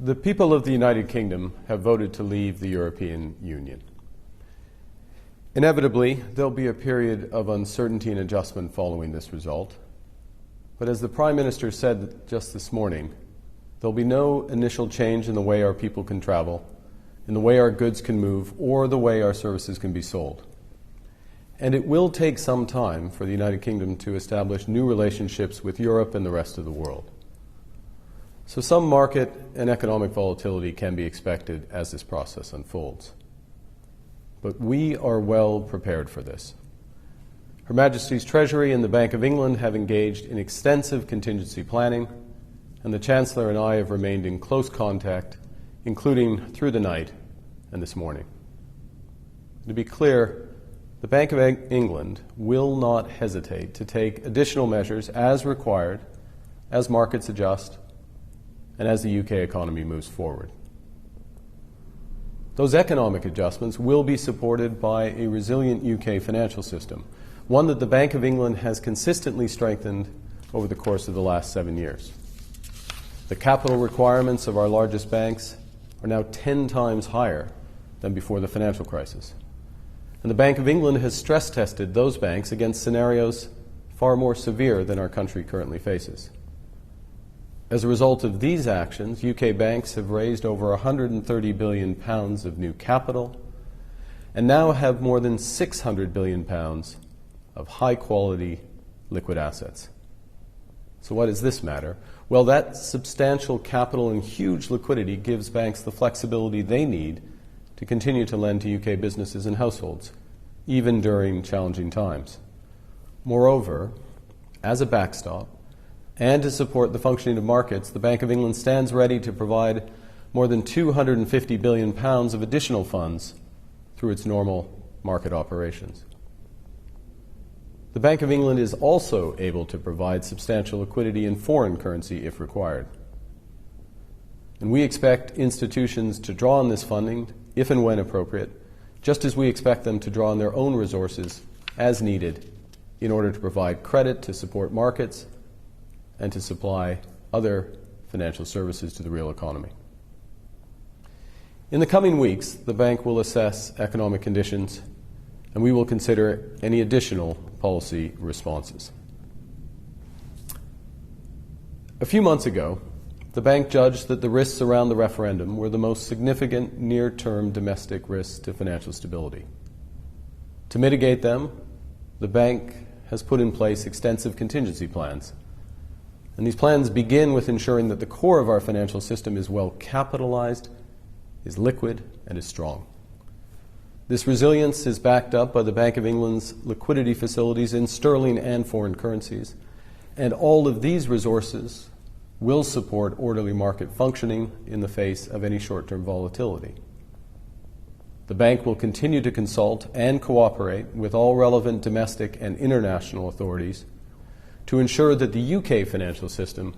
The people of the United Kingdom have voted to leave the European Union. Inevitably, there'll be a period of uncertainty and adjustment following this result. But as the Prime Minister said just this morning, there'll be no initial change in the way our people can travel, in the way our goods can move, or the way our services can be sold. And it will take some time for the United Kingdom to establish new relationships with Europe and the rest of the world. So some market and economic volatility can be expected as this process unfolds. But we are well prepared for this. Her Majesty's Treasury and the Bank of England have engaged in extensive contingency planning, and the Chancellor and I have remained in close contact, including through the night and this morning. To be clear, the Bank of England will not hesitate to take additional measures as required, as markets adjust, and as the UK economy moves forward. Those economic adjustments will be supported by a resilient UK financial system, one that the Bank of England has consistently strengthened over the course of the last 7 years. The capital requirements of our largest banks are now 10 times higher than before the financial crisis. And the Bank of England has stress tested those banks against scenarios far more severe than our country currently faces. As a result of these actions, UK banks have raised over £130 billion of new capital and now have more than £600 billion of high-quality liquid assets. So why does this matter? Well, that substantial capital and huge liquidity gives banks the flexibility they need to continue to lend to UK businesses and households, even during challenging times. Moreover, as a backstop, and to support the functioning of markets, the Bank of England stands ready to provide more than £250 billion of additional funds through its normal market operations. The Bank of England is also able to provide substantial liquidity in foreign currency if required. And we expect institutions to draw on this funding if and when appropriate, just as we expect them to draw on their own resources as needed in order to provide credit to support markets and to supply other financial services to the real economy. In the coming weeks, the bank will assess economic conditions, and we will consider any additional policy responses. A few months ago, the bank judged that the risks around the referendum were the most significant near-term domestic risks to financial stability. To mitigate them, the bank has put in place extensive contingency plans. And these plans begin with ensuring that the core of our financial system is well capitalized, is liquid, and is strong. This resilience is backed up by the Bank of England's liquidity facilities in sterling and foreign currencies, and all of these resources will support orderly market functioning in the face of any short-term volatility. The bank will continue to consult and cooperate with all relevant domestic and international authorities to ensure that the UK financial system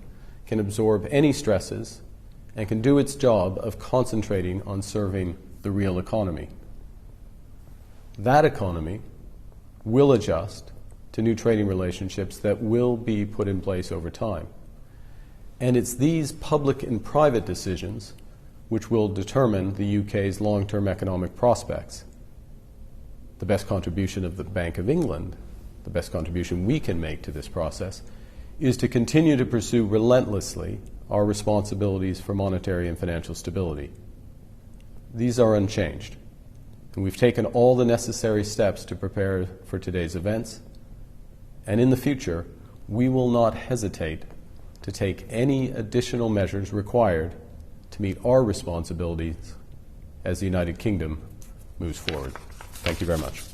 can absorb any stresses and can do its job of concentrating on serving the real economy. That economy will adjust to new trading relationships that will be put in place over time. And it's these public and private decisions which will determine the UK's long-term economic prospects. The best contribution of the Bank of England, the best contribution we can make to this process, is to continue to pursue relentlessly our responsibilities for monetary and financial stability. These are unchanged, and we've taken all the necessary steps to prepare for today's events, and in the future, we will not hesitate to take any additional measures required to meet our responsibilities as the United Kingdom moves forward. Thank you very much.